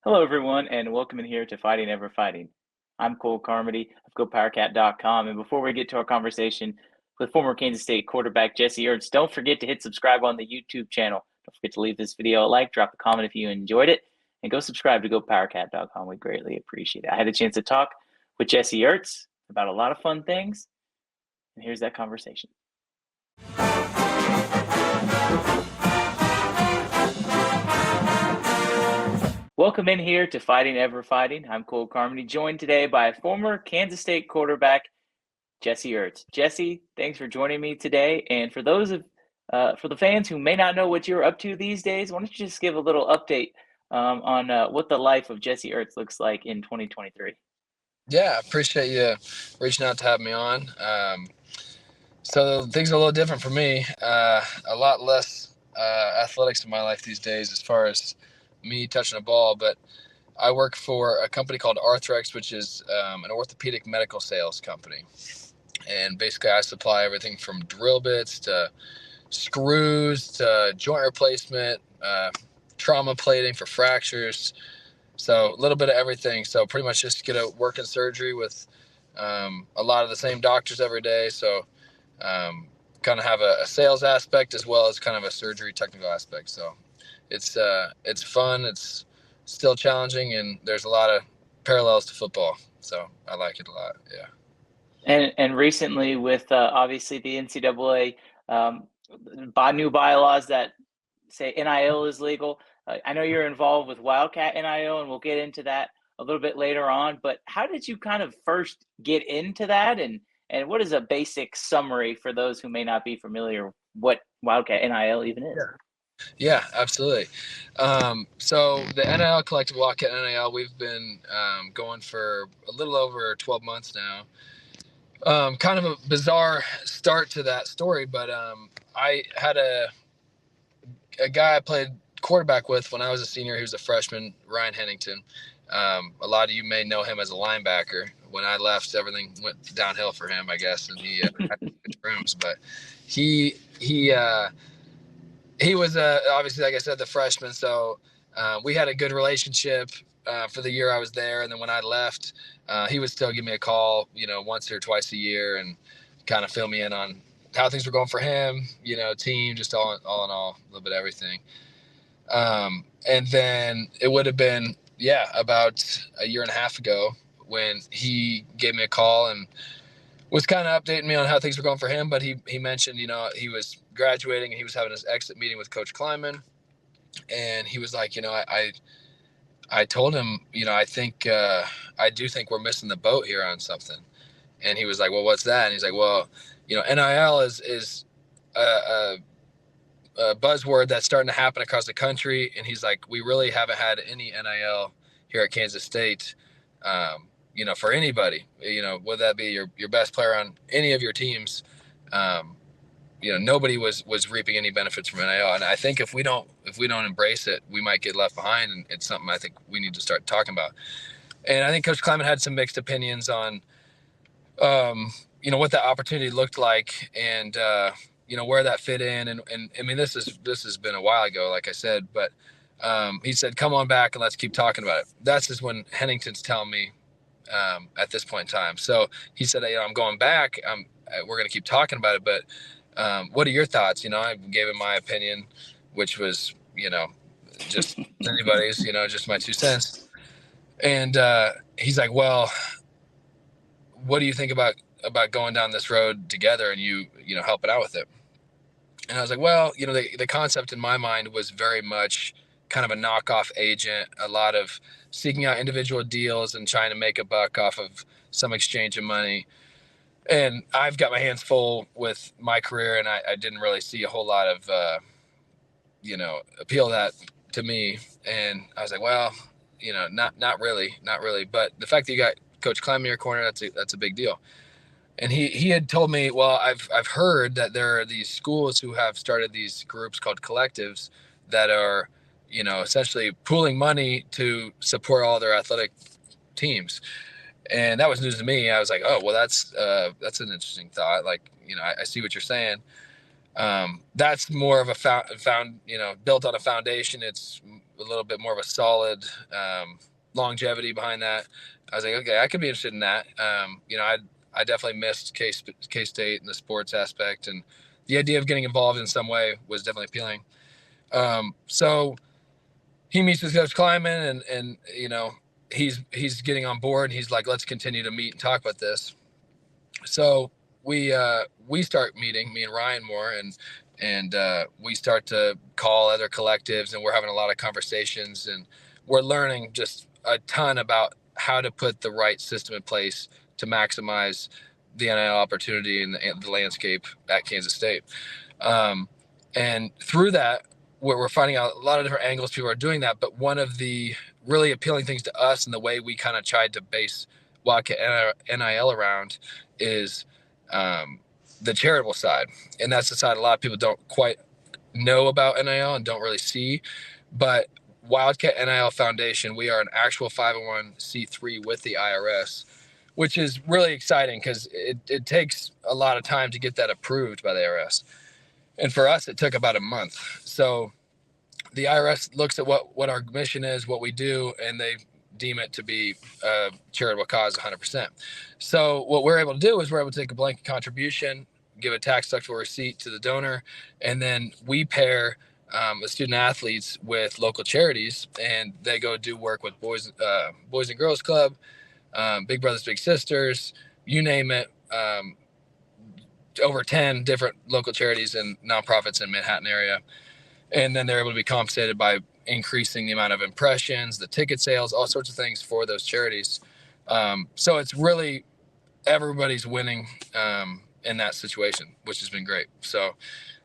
Hello, everyone, and welcome in here to Fighting Ever Fighting. I'm Cole Carmody of GoPowercat.com, and before we get to our conversation with former Kansas State quarterback Jesse Ertz, don't forget to hit subscribe on the YouTube channel. Don't forget to leave this video a like, drop a comment if you enjoyed it, and go subscribe to GoPowercat.com. We greatly appreciate it. I had a chance to talk with Jesse Ertz about a lot of fun things, and here's that conversation. Welcome in here to Fighting Ever Fighting. I'm Cole Carmody, joined today by former Kansas State quarterback Jesse Ertz. Jesse, thanks for joining me today. And for the fans who may not know what you're up to these days, why don't you just give a little update on what the life of Jesse Ertz looks like in 2023? Yeah, I appreciate you reaching out to have me on. So things are a little different for me. A lot less athletics in my life these days as far as me touching a ball, but I work for a company called Arthrex, which is an orthopedic medical sales company. And basically I supply everything from drill bits to screws to joint replacement, trauma plating for fractures. So a little bit of everything. So pretty much just get to work in surgery with a lot of the same doctors every day. So kind of have a sales aspect as well as kind of a surgery technical aspect. So it's fun. It's still challenging, and there's a lot of parallels to football. So I like it a lot. Yeah. And recently with obviously the NCAA new bylaws that say NIL is legal. I know you're involved with Wildcat NIL, and we'll get into that a little bit later on. But how did you kind of first get into that, and what is a basic summary for those who may not be familiar what Wildcat NIL even is? Yeah, absolutely. So the NIL Collective Wildcat NIL, we've been going for a little over 12 months now. Kind of a bizarre start to that story, but I had a guy I played quarterback with when I was a senior. He was a freshman, Ryan Hennington. A lot of you may know him as a linebacker. When I left, everything went downhill for him, I guess, and he had to switch rooms. But he was obviously, like I said, the freshman. So we had a good relationship for the year I was there, and then when I left, he would still give me a call, once or twice a year, and kind of fill me in on how things were going for him, team, just all in all, a little bit of everything. And then it would have been, about a year and a half ago when he gave me a call and was kind of updating me on how things were going for him. But he mentioned, he was graduating and he was having his exit meeting with Coach Kleiman. And he was like, I told him, I do think we're missing the boat here on something. And he was like, well, what's that? And he's like, well, NIL is a buzzword that's starting to happen across the country. And he's like, we really haven't had any NIL here at Kansas State, for anybody, whether that be your best player on any of your teams. Nobody was reaping any benefits from NIL. And I think if we don't embrace it, we might get left behind. And it's something I think we need to start talking about. And I think Coach Kleiman had some mixed opinions on, what that opportunity looked like and, where that fit in. And I mean, this has been a while ago, like I said, but he said, come on back and let's keep talking about it. That's just when Hennington's telling me at this point in time. So he said, I'm going back. We're going to keep talking about it, but what are your thoughts? I gave him my opinion, which was, just anybody's, just my 2 cents. And he's like, well, what do you think about going down this road together and you helping out with it? And I was like, well, the concept in my mind was very much kind of a knockoff agent, a lot of seeking out individual deals and trying to make a buck off of some exchange of money. And I've got my hands full with my career, and I didn't really see a whole lot of, appeal that to me. And I was like, well, not really. But the fact that you got Coach Kleiman in your corner, that's a big deal. And he had told me, well, I've heard that there are these schools who have started these groups called collectives that are, essentially pooling money to support all their athletic teams. And that was news to me. I was like, oh, well, that's an interesting thought. Like, I see what you're saying. That's more of a built on a foundation. It's a a little bit more of a solid longevity behind that, I was like, okay, I could be interested in that. I definitely missed K-State and the sports aspect, and the idea of getting involved in some way was definitely appealing. So he meets with Coach Kleiman, and he's getting on board. And he's like, let's continue to meet and talk about this. So we start meeting, me and Ryan, more, and we start to call other collectives, and we're having a lot of conversations, and we're learning just a ton about how to put the right system in place to maximize the NIL opportunity and the landscape at Kansas State. And through that, we're finding out a lot of different angles people are doing that. But one of the really appealing things to us, and the way we kind of tried to base Wildcat NIL around, is the charitable side. And that's the side a lot of people don't quite know about NIL and don't really see. But Wildcat NIL Foundation, we are an actual 501c3 with the IRS, which is really exciting because it takes a lot of time to get that approved by the IRS. And for us, it took about a month. So the IRS looks at what our mission is, what we do, and they deem it to be a charitable cause 100%. So what we're able to do is we're able to take a blanket contribution, give a tax deductible receipt to the donor, and then we pair the student athletes with local charities, and they go do work with Boys and Girls Club, Big Brothers Big Sisters, you name it. Over 10 different local charities and nonprofits in Manhattan area. And then they're able to be compensated by increasing the amount of impressions, the ticket sales, all sorts of things for those charities. So it's really, everybody's winning in that situation, which has been great. So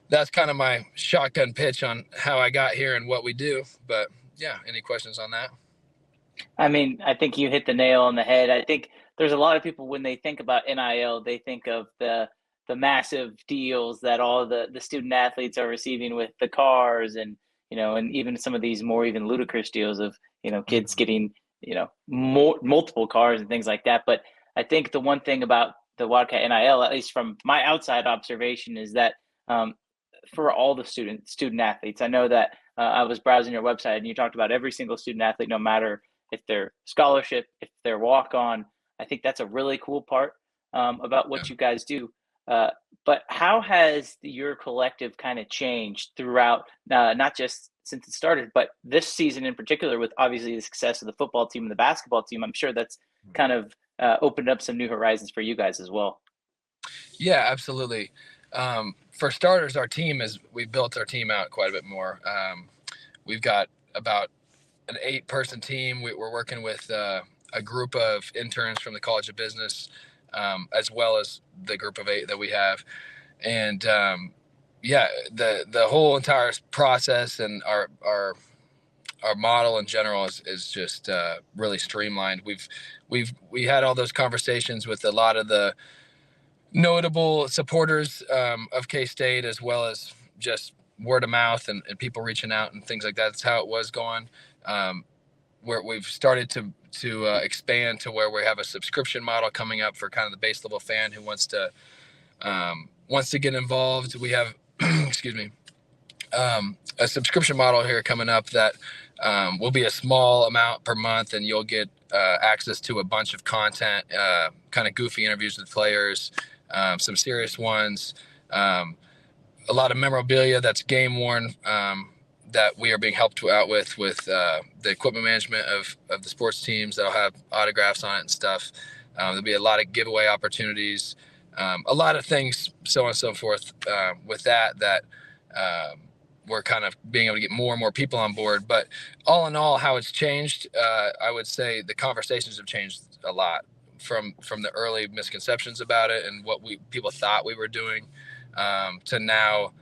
that's kind of my shotgun pitch on how I got here and what we do. But yeah, any questions on that? I mean, I think you hit the nail on the head. I think there's a lot of people, when they think about NIL, they think of the massive deals that all the student athletes are receiving with the cars, and and even some of these more even ludicrous deals of kids getting multiple cars and things like that. But I think the one thing about the Wildcat NIL, at least from my outside observation, is that for all the student athletes, I know that I was browsing your website and you talked about every single student athlete, no matter if they're scholarship, if they're walk on. I think that's a really cool part about what you guys do. But how has your collective kind of changed throughout, not just since it started, but this season in particular, with obviously the success of the football team and the basketball team? I'm sure that's kind of opened up some new horizons for you guys as well. Yeah, absolutely. For starters, we've built our team out quite a bit more. We've got about an 8-person team. We're working with a group of interns from the College of Business, as well as the group of 8 that we have. And the whole entire process and our model in general is just really streamlined. We had all those conversations with a lot of the notable supporters of K-State, as well as just word of mouth and people reaching out and things like that. That's how it was going. Where we've started to expand to where we have a subscription model coming up for kind of the base level fan who wants to get involved. We have excuse me, a subscription model here coming up that will be a small amount per month, and you'll get access to a bunch of content, kind of goofy interviews with players, some serious ones, a lot of memorabilia that's game worn, that we are being helped out with the equipment management of the sports teams that'll have autographs on it and stuff. There'll be a lot of giveaway opportunities, a lot of things, so on and so forth, with that we're kind of being able to get more and more people on board. But all in all, how it's changed, I would say the conversations have changed a lot from the early misconceptions about it and what people thought we were doing, to now,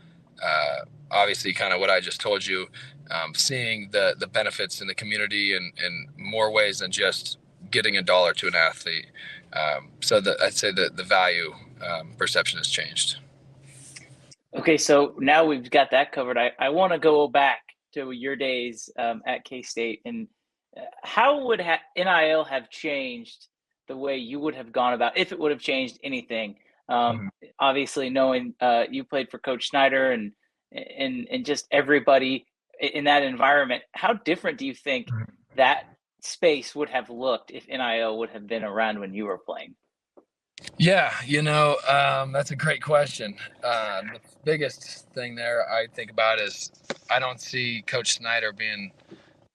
obviously kind of what I just told you, seeing the benefits in the community in more ways than just getting $1 to an athlete. So I'd say the value perception has changed. Okay, so now we've got that covered. I want to go back to your days at K-State, and how would NIL have changed the way you would have gone about, if it would have changed anything? Obviously, knowing you played for Coach Snyder and just everybody in that environment, how different do you think that space would have looked if NIL would have been around when you were playing? Yeah, that's a great question. The biggest thing there I think about is I don't see Coach Snyder being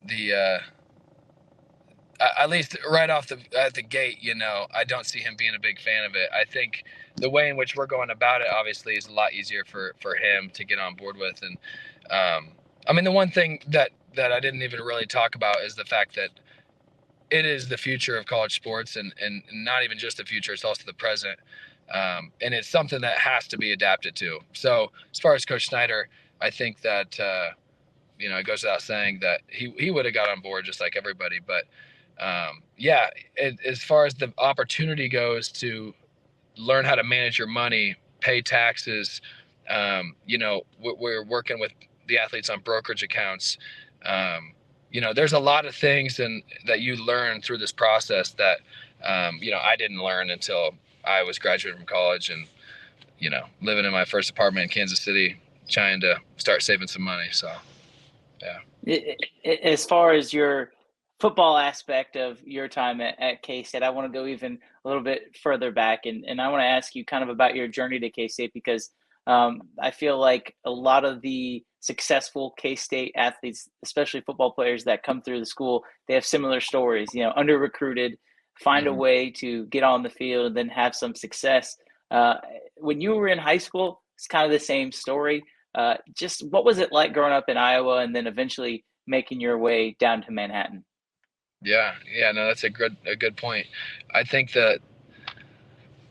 the at least right off at the gate. I don't see him being a big fan of it. I think the way in which we're going about it obviously is a lot easier for him to get on board with. And I mean, the one thing that I didn't even really talk about is the fact that it is the future of college sports, and not even just the future, it's also the present. And it's something that has to be adapted to. So as far as Coach Snyder, I think that it goes without saying that he would have got on board just like everybody. But as far as the opportunity goes to learn how to manage your money, pay taxes, we're working with the athletes on brokerage accounts. There's a lot of things that you learn through this process that, I didn't learn until I was graduating from college and, living in my first apartment in Kansas City, trying to start saving some money. So, yeah. As far as your football aspect of your time at K-State, I want to go even a little bit further back, and I want to ask you kind of about your journey to K-State, because I feel like a lot of the successful K-State athletes, especially football players that come through the school, they have similar stories, under recruited, find a way to get on the field and then have some success. When you were in high school, it's kind of the same story. Just what was it like growing up in Iowa and then eventually making your way down to Manhattan? Yeah, no, that's a good point. I think that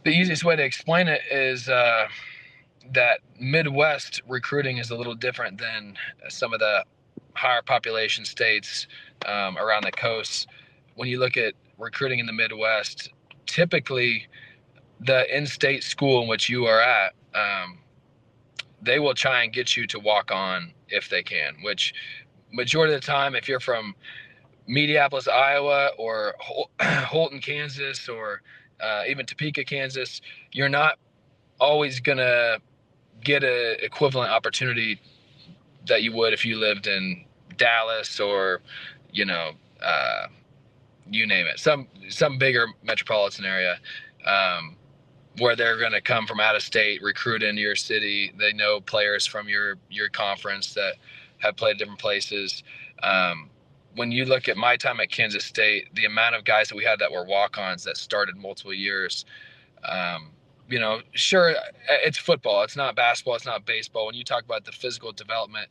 the easiest way to explain it is that Midwest recruiting is a little different than some of the higher population states around the coast. When you look at recruiting in the Midwest, typically the in-state school in which you are at, they will try and get you to walk on if they can, which majority of the time, if you're from Mediapolis, Iowa, or Holton, Kansas, or even Topeka, Kansas, you're not always going to get an equivalent opportunity that you would if you lived in Dallas or, you name it, some bigger metropolitan area, where they're going to come from out of state, recruit into your city. They know players from your conference that have played different places. When you look at my time at Kansas State, the amount of guys that we had that were walk-ons that started multiple years, sure, it's football. It's not basketball. It's not baseball. When you talk about the physical development,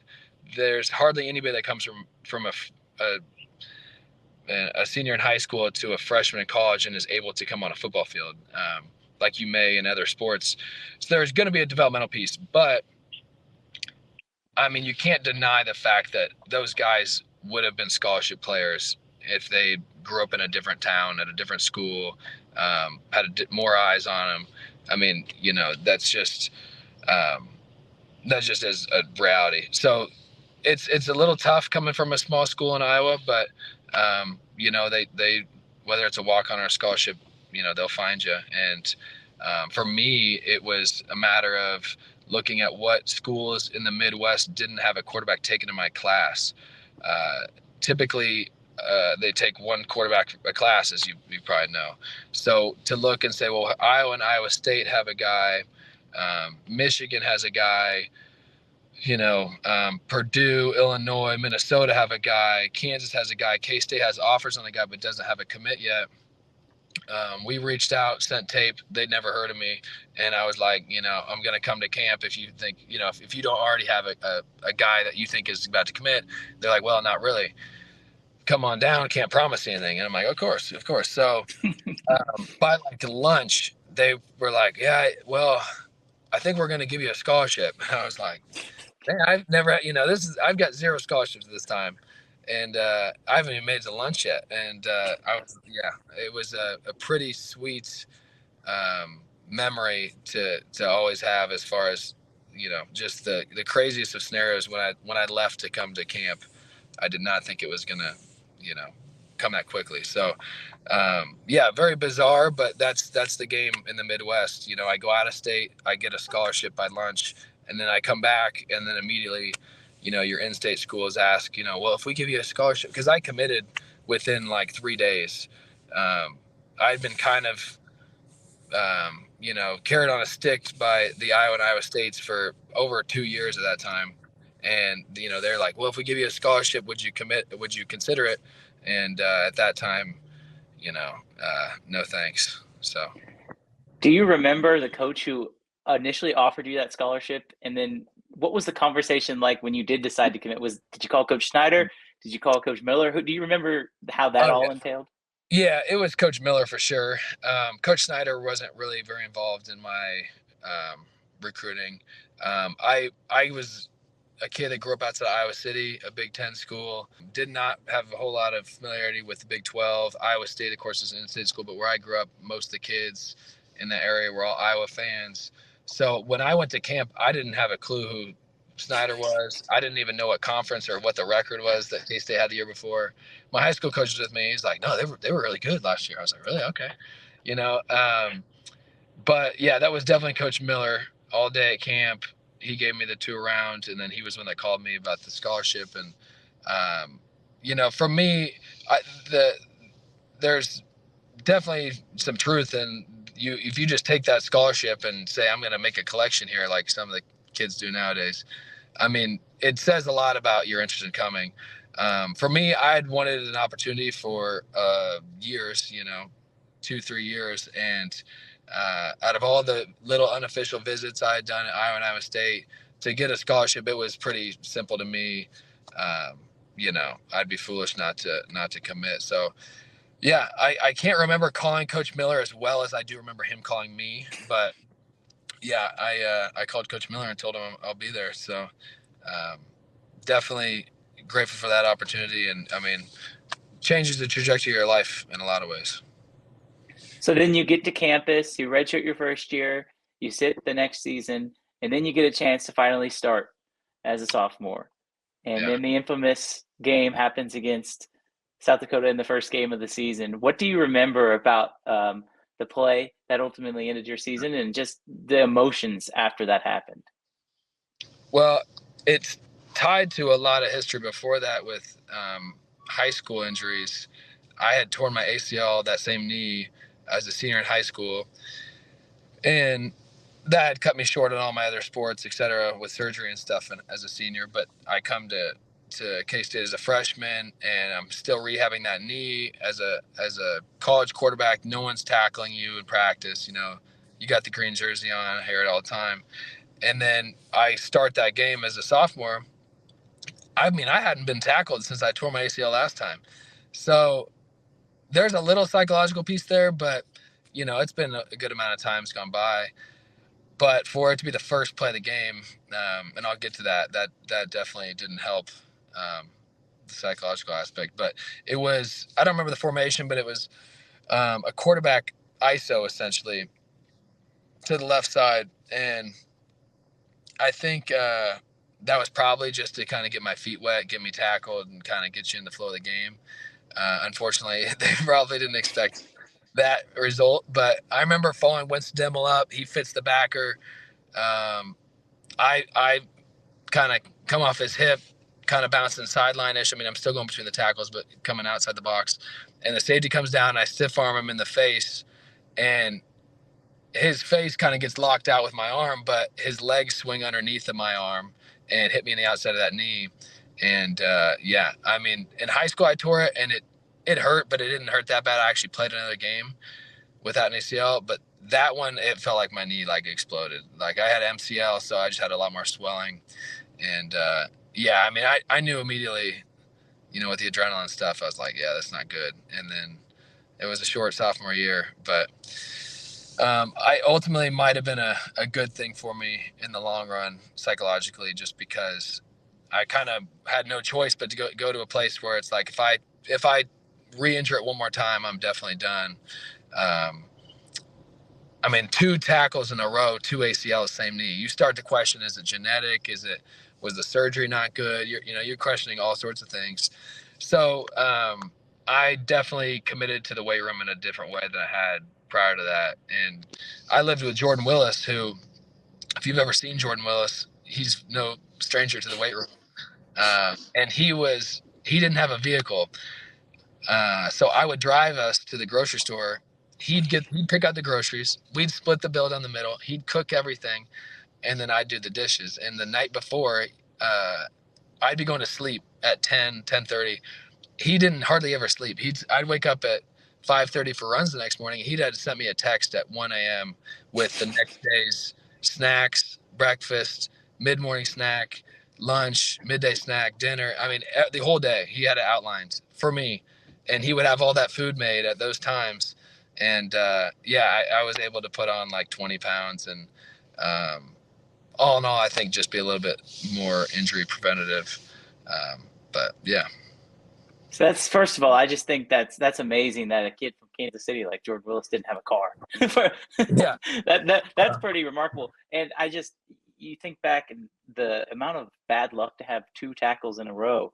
there's hardly anybody that comes from a senior in high school to a freshman in college and is able to come on a football field like you may in other sports. So there's going to be a developmental piece. But, I mean, you can't deny the fact that those guys would have been scholarship players if they grew up in a different town, at a different school, had more eyes on them. I mean, that's just as a reality. So it's a little tough coming from a small school in Iowa, but they whether it's a walk-on or a scholarship, they'll find you. And for me, it was a matter of looking at what schools in the Midwest didn't have a quarterback taken in my class. Typically, they take one quarterback a class, as you probably know. So to look and say, well, Iowa and Iowa State have a guy, Michigan has a guy, Purdue, Illinois, Minnesota have a guy, Kansas has a guy, K-State has offers on the guy but doesn't have a commit yet. We reached out, sent tape. They'd never heard of me, and I was like, I'm gonna come to camp if you think, if you don't already have a guy that you think is about to commit. They're like, well, not really. Come on down. Can't promise anything. And I'm like, of course. So by like lunch, they were like, yeah, well, I think we're gonna give you a scholarship. And I was like, man, I've never, I've got 0 scholarships this time. And I haven't even made it to lunch yet. And it was a pretty sweet memory to always have, as far as, just the craziest of scenarios. When I left to come to camp, I did not think it was going to, come that quickly. So, very bizarre, but that's the game in the Midwest. I go out of state, I get a scholarship by lunch, and then I come back, and then immediately, your in-state schools ask, well, if we give you a scholarship, because I committed within like 3 days. I'd been kind of, carried on a stick by the Iowa and Iowa States for over 2 years at that time. And, they're like, well, if we give you a scholarship, would you commit? Would you consider it? And at that time, no thanks. So. Do you remember the coach who initially offered you that scholarship? And then what was the conversation like when you did decide to commit? Did you call Coach Snyder? Did you call Coach Miller? Who do you remember how that Oh, all yeah. entailed? Yeah, it was Coach Miller for sure. Coach Snyder wasn't really very involved in my recruiting. I was a kid that grew up outside Iowa City, a Big Ten school. Did not have a whole lot of familiarity with the Big 12. Iowa State, of course, is an in-state school, but where I grew up, most of the kids in that area were all Iowa fans. So when I went to camp, I didn't have a clue who Snyder was. I didn't even know what conference or what the record was that K-State had the year before. My high school coach was with me. He's like, no, they were really good last year. I was like, really? Okay. But yeah, that was definitely Coach Miller all day at camp. He gave me the tour around, and then he was one that called me about the scholarship. And for me, there's definitely some truth in you. If you just take that scholarship and say, I'm going to make a collection here, like some of the kids do nowadays, I mean, it says a lot about your interest in coming. For me, I had wanted an opportunity for years, 2-3 years. And out of all the little unofficial visits I had done at Iowa and Iowa State, to get a scholarship, it was pretty simple to me. I'd be foolish not to commit. So yeah, I can't remember calling Coach Miller as well as I do remember him calling me, but yeah, I called Coach Miller and told him I'll be there. So definitely grateful for that opportunity, and I mean, changes the trajectory of your life in a lot of ways. So then you get to campus, you redshirt your first year, you sit the next season, and then you get a chance to finally start as a sophomore. And Yeah. then the infamous game happens against South Dakota in the first game of the season. What do you remember about the play that ultimately ended your season and just the emotions after that happened? Well, it's tied to a lot of history before that with high school injuries. I had torn my ACL, that same knee, as a senior in high school, and that had cut me short on all my other sports, etc., with surgery and stuff. And as a senior, but I come to K-State as a freshman, and I'm still rehabbing that knee. As a college quarterback, no one's tackling you in practice. You got the green jersey on, I hear it all the time. And then I start that game as a sophomore. I mean, I hadn't been tackled since I tore my ACL last time. So there's a little psychological piece there, but it's been a good amount of times gone by. But for it to be the first play of the game, and I'll get to that definitely didn't help the psychological aspect. But it was, I don't remember the formation, but it was a quarterback ISO essentially to the left side. And I think that was probably just to kind of get my feet wet, get me tackled, and kind of get you in the flow of the game. Unfortunately, they probably didn't expect that result. But I remember following Winston Demmel up. He fits the backer. I kind of come off his hip, kind of bouncing sideline-ish. I mean, I'm still going between the tackles, but coming outside the box. And the safety comes down, and I stiff arm him in the face. And his face kind of gets locked out with my arm, but his legs swing underneath of my arm and hit me in the outside of that knee. And yeah, I mean, in high school I tore it, and it hurt, but it didn't hurt that bad. I actually played another game without an ACL, but that one, it felt like my knee like exploded. Like I had MCL, so I just had a lot more swelling. And yeah, I mean, I knew immediately, with the adrenaline stuff, I was like, yeah, that's not good. And then it was a short sophomore year, but I ultimately might have been a good thing for me in the long run psychologically, just because I kind of had no choice but to go to a place where it's like, if I re-injure it one more time, I'm definitely done. I mean, 2 tackles in a row, 2 ACLs, same knee. You start to question: is it genetic? Was the surgery not good? You're questioning all sorts of things. So I definitely committed to the weight room in a different way than I had prior to that. And I lived with Jordan Willis, who, if you've ever seen Jordan Willis, he's no stranger to the weight room. And he didn't have a vehicle. So I would drive us to the grocery store. He'd pick out the groceries. We'd split the bill down the middle. He'd cook everything, and then I'd do the dishes. And the night before, I'd be going to sleep at 10:30. He didn't hardly ever sleep. I'd wake up at 5:30 for runs the next morning. He'd had sent me a text at 1 a.m. with the next day's snacks, breakfast, mid-morning snack, lunch, midday snack, dinner. I mean, the whole day he had it outlined for me, and he would have all that food made at those times. And I was able to put on like 20 pounds, and all in all, I think just be a little bit more injury preventative. But yeah. So that's, first of all, I just think that's amazing that a kid from Kansas City like Jordan Willis didn't have a car. Yeah. That's pretty remarkable. And you think back, and the amount of bad luck to have 2 tackles in a row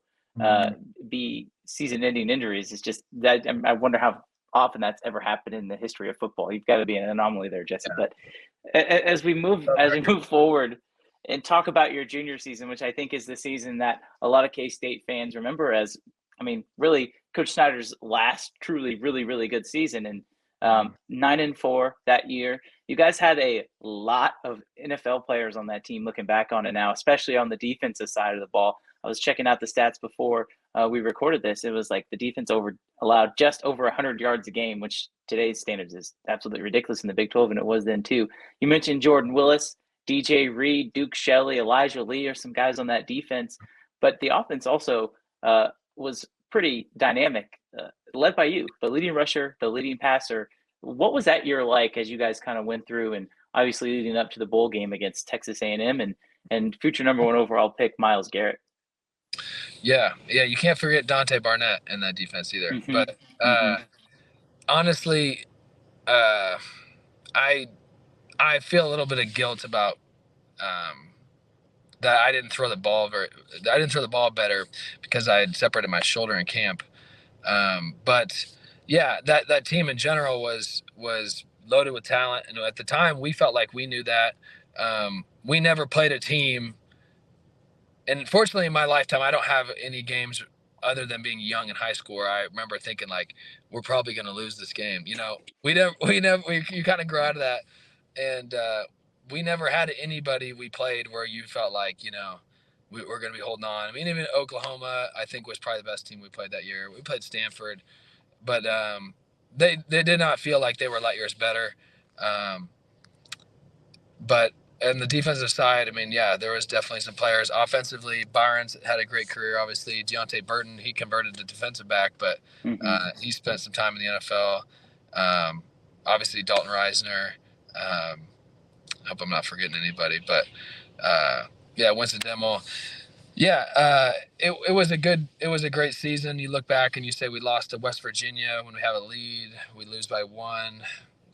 be season-ending injuries is just that. I wonder how often that's ever happened in the history of football. You've got to be an anomaly there, Jesse. Yeah. But as we move forward and talk about your junior season, which I think is the season that a lot of K-State fans remember as, I mean, really Coach Snyder's last truly, really, really good season. And 9-4 that year. You guys had a lot of NFL players on that team looking back on it now, especially on the defensive side of the ball. I was checking out the stats before we recorded this. It was like the defense allowed just over 100 yards a game, which today's standards is absolutely ridiculous in the Big 12, and it was then too. You mentioned Jordan Willis, DJ Reed, Duke Shelley, Elijah Lee are some guys on that defense. But the offense also was pretty dynamic, led by you, the leading rusher, the leading passer. What was that year like as you guys kind of went through, and obviously leading up to the bowl game against Texas A&M and future number 1 overall pick Myles Garrett? Yeah, you can't forget Dante Barnett in that defense either. Mm-hmm. But honestly, I feel a little bit of guilt about that I didn't throw the ball better because I had separated my shoulder in camp. But yeah, that team in general was loaded with talent, and at the time we felt like we knew that. We never played a team, and fortunately in my lifetime I don't have any games other than being young in high school where I remember thinking like we're probably going to lose this game. You kind of grow out of that, and we never had anybody we played where you felt like we're going to be holding on. I mean, even Oklahoma I think was probably the best team we played that year. We played Stanford, but they did not feel like they were light years better. But on the defensive side, I mean, yeah, there was definitely some players. Offensively, Byron's had a great career, obviously. Deontay Burton, he converted to defensive back, but he spent some time in the NFL. Obviously, Dalton Reisner. I hope I'm not forgetting anybody, but Winston Demmel. Yeah, it was a great season. You look back and you say we lost to West Virginia when we have a lead. We lose by 1.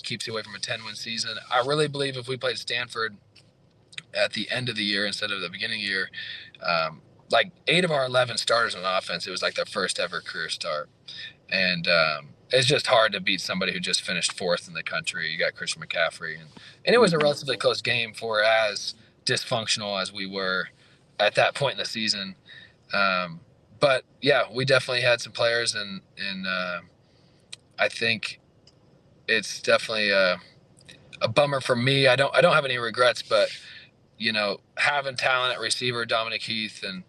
Keeps you away from a 10-win season. I really believe if we played Stanford at the end of the year instead of the beginning of the year, like 8 of our 11 starters on offense, it was like their first ever career start. And it's just hard to beat somebody who just finished 4th in the country. You got Christian McCaffrey. And it was a relatively close game for as dysfunctional as we were at that point in the season. But yeah, we definitely had some players, and I think it's definitely a bummer for me. I don't have any regrets, but having talent at receiver, Dominic Heath and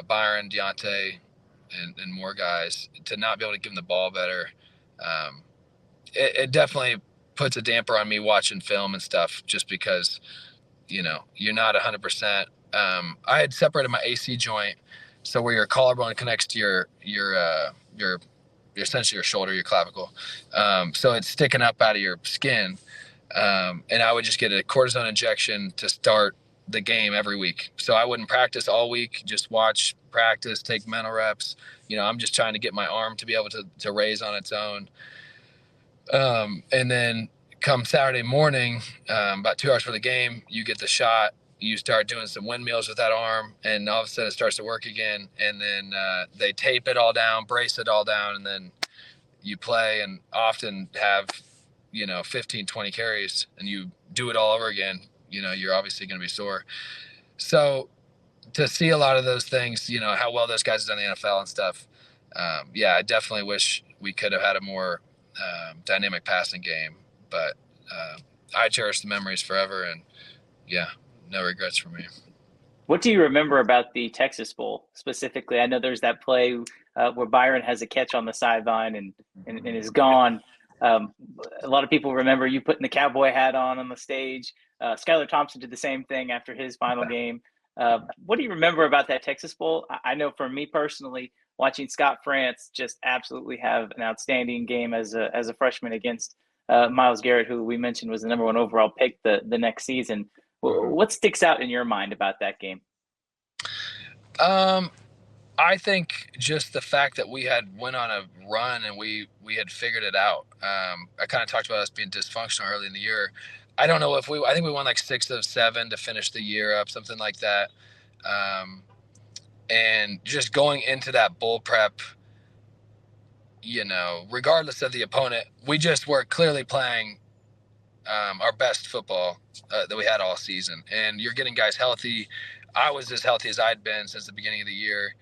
Byron, Deontay, and more guys, to not be able to give them the ball better, it definitely puts a damper on me watching film and stuff, just because you're not 100%. I had separated my AC joint, so where your collarbone connects to your essentially your shoulder, your clavicle. So it's sticking up out of your skin. And I would just get a cortisone injection to start the game every week. So I wouldn't practice all week, just watch practice, take mental reps. I'm just trying to get my arm to be able to raise on its own. And then come Saturday morning, about 2 hours for the game, you get the shot. You start doing some windmills with that arm, and all of a sudden it starts to work again. And then they tape it all down, brace it all down, and then you play, and often have 15, 20 carries, and you do it all over again. You're obviously going to be sore. So to see a lot of those things, how well those guys have done in the NFL and stuff. Yeah, I definitely wish we could have had a more dynamic passing game, but I cherish the memories forever, and yeah, no regrets for me. What do you remember about the Texas Bowl specifically? I know there's that play where Byron has a catch on the sideline and is gone. Um, a lot of people remember you putting the cowboy hat on the stage. Skylar Thompson did the same thing after his final game. What do you remember about that Texas Bowl? I know for me personally, watching Scott France just absolutely have an outstanding game as a freshman against Myles Garrett, who we mentioned was the number one overall pick the next season. What sticks out in your mind about that game? Um, I think just the fact that we had went on a run and we had figured it out. I kind of talked about us being dysfunctional early in the year. I don't know if I think we won like 6 of 7 to finish the year up, something like that. And just going into that bowl prep, regardless of the opponent, we just were clearly playing our best football that we had all season. And you're getting guys healthy. I was as healthy as I'd been since the beginning of the year.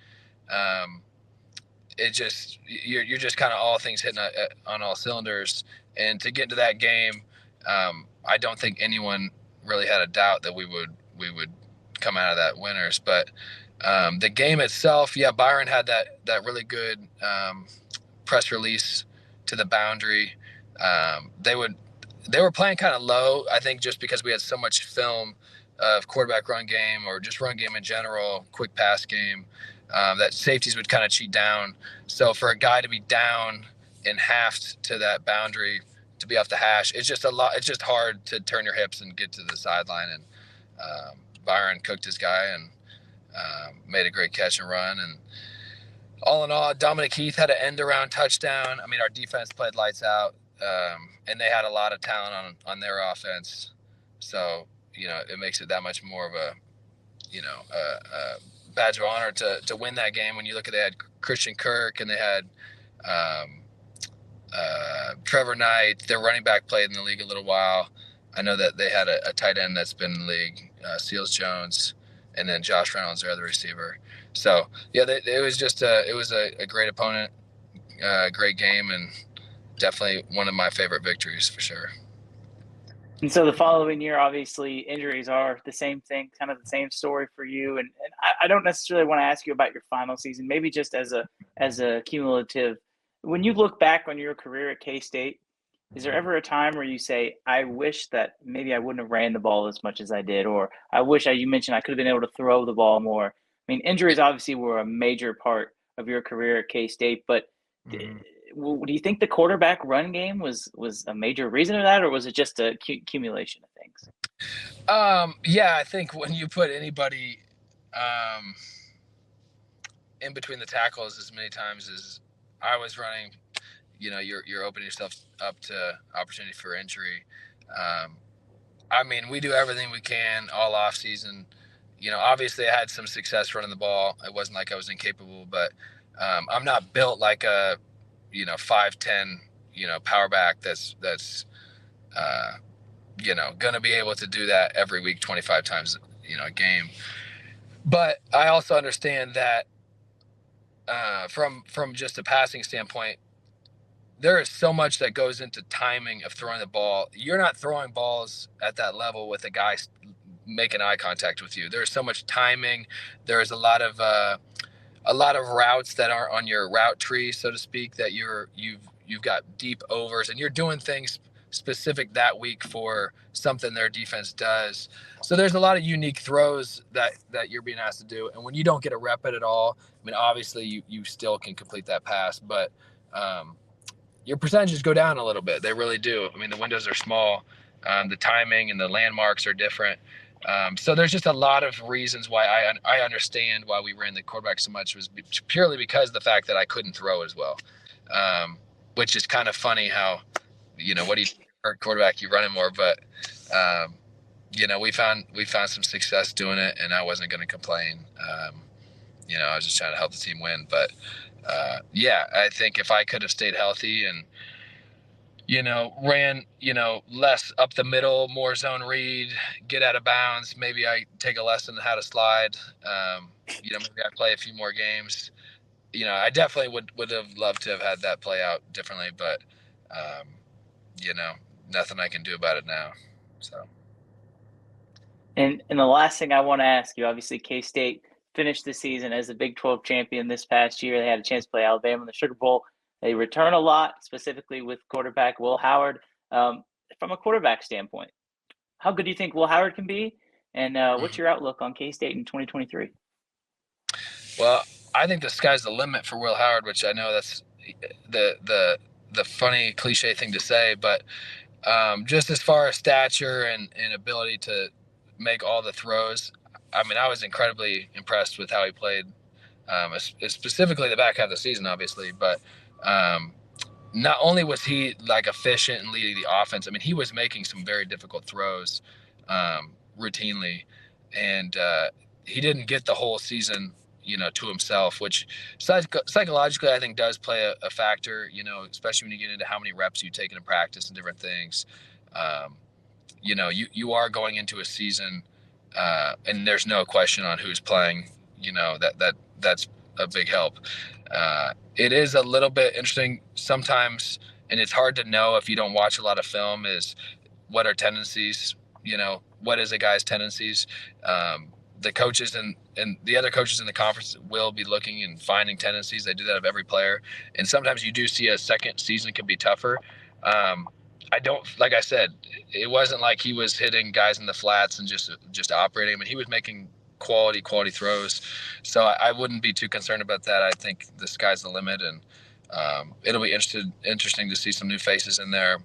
It just you're just kind of all things hitting on all cylinders. And to get into that game, I don't think anyone really had a doubt that we would come out of that winners. But the game itself, yeah, Byron had that really good press release to the boundary. They were playing kind of low, I think, just because we had so much film of quarterback run game or just run game in general, quick pass game, that safeties would kind of cheat down. So for a guy to be down and halved to that boundary, to be off the hash, it's just a lot. It's just hard to turn your hips and get to the sideline. And Byron cooked his guy and made a great catch and run. And all in all, Dominic Heath had an end around touchdown. I mean, our defense played lights out, and they had a lot of talent on their offense. So, it makes it that much more of a badge of honor to win that game. When you look at, they had Christian Kirk and they had Trevor Knight. Their running back played in the league a little while. I know that they had a tight end that's been in the league, Seals Jones, and then Josh Reynolds, their other receiver. So yeah, it was just a great opponent, great game, and definitely one of my favorite victories for sure. And so the following year, obviously, injuries are the same thing, kind of the same story for you. And I don't necessarily want to ask you about your final season, maybe just as a cumulative. When you look back on your career at K-State, is there ever a time where you say, I wish that maybe I wouldn't have ran the ball as much as I did, or I wish you mentioned I could have been able to throw the ball more? I mean, injuries obviously were a major part of your career at K-State, but Mm-hmm. do you think the quarterback run game was a major reason of that, or was it just a accumulation of things? Yeah, I think when you put anybody in between the tackles as many times as I was running, you're opening yourself up to opportunity for injury. I mean, we do everything we can all off season. Obviously I had some success running the ball. It wasn't like I was incapable, but I'm not built like a 5'10", power back that's going to be able to do that every week 25 times a game. But I also understand that from just a passing standpoint, there is so much that goes into timing of throwing the ball. You're not throwing balls at that level with a guy making eye contact with you. There's so much timing. There's a lot of routes that aren't on your route tree, so to speak, that you've got deep overs, and you're doing things specific that week for something their defense does. So there's a lot of unique throws that you're being asked to do, and when you don't get a rep at all, I mean, obviously you still can complete that pass, but your percentages go down a little bit. They really do. I mean, the windows are small, the timing and the landmarks are different. So there's just a lot of reasons why I understand why we ran the quarterback so much, was purely because of the fact that I couldn't throw as well, which is kind of funny how, what do you quarterback, you running more, but we found some success doing it, and I wasn't going to complain. I was just trying to help the team win, but yeah, I think if I could have stayed healthy and ran, less up the middle, more zone read, get out of bounds. Maybe I take a lesson on how to slide. Maybe I play a few more games. I definitely would have loved to have had that play out differently, but, nothing I can do about it now. So. And the last thing I want to ask you, obviously K-State finished the season as a Big 12 champion this past year. They had a chance to play Alabama in the Sugar Bowl. They return a lot, specifically with quarterback Will Howard. From a quarterback standpoint, how good do you think Will Howard can be? And what's your outlook on K-State in 2023? Well, I think the sky's the limit for Will Howard, which I know that's the funny cliche thing to say, but just as far as stature and ability to make all the throws, I mean, I was incredibly impressed with how he played, specifically the back half of the season, obviously. But not only was he like efficient and leading the offense, I mean, he was making some very difficult throws routinely, and he didn't get the whole season, to himself, which psychologically I think does play a factor, especially when you get into how many reps you take in practice and different things. You are going into a season, and there's no question on who's playing. That's a big help. It is a little bit interesting sometimes, and it's hard to know if you don't watch a lot of film, is what are tendencies, what is a guy's tendencies. The coaches and the other coaches in the conference will be looking and finding tendencies. They do that of every player. And sometimes you do see a second season can be tougher. Like I said, it wasn't like he was hitting guys in the flats and just operating. I mean, he was making quality throws. So I wouldn't be too concerned about that. I think the sky's the limit, and it'll be interesting to see some new faces in there,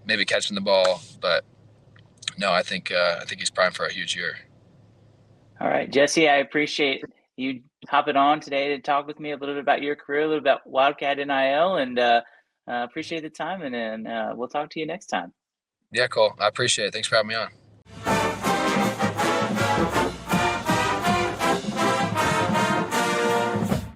maybe catching the ball. But no, I think he's primed for a huge year. All right, Jesse, I appreciate you hopping on today to talk with me a little bit about your career, a little bit about Wildcat NIL, and appreciate the time. And we'll talk to you next time. Yeah, cool. I appreciate it. Thanks for having me on.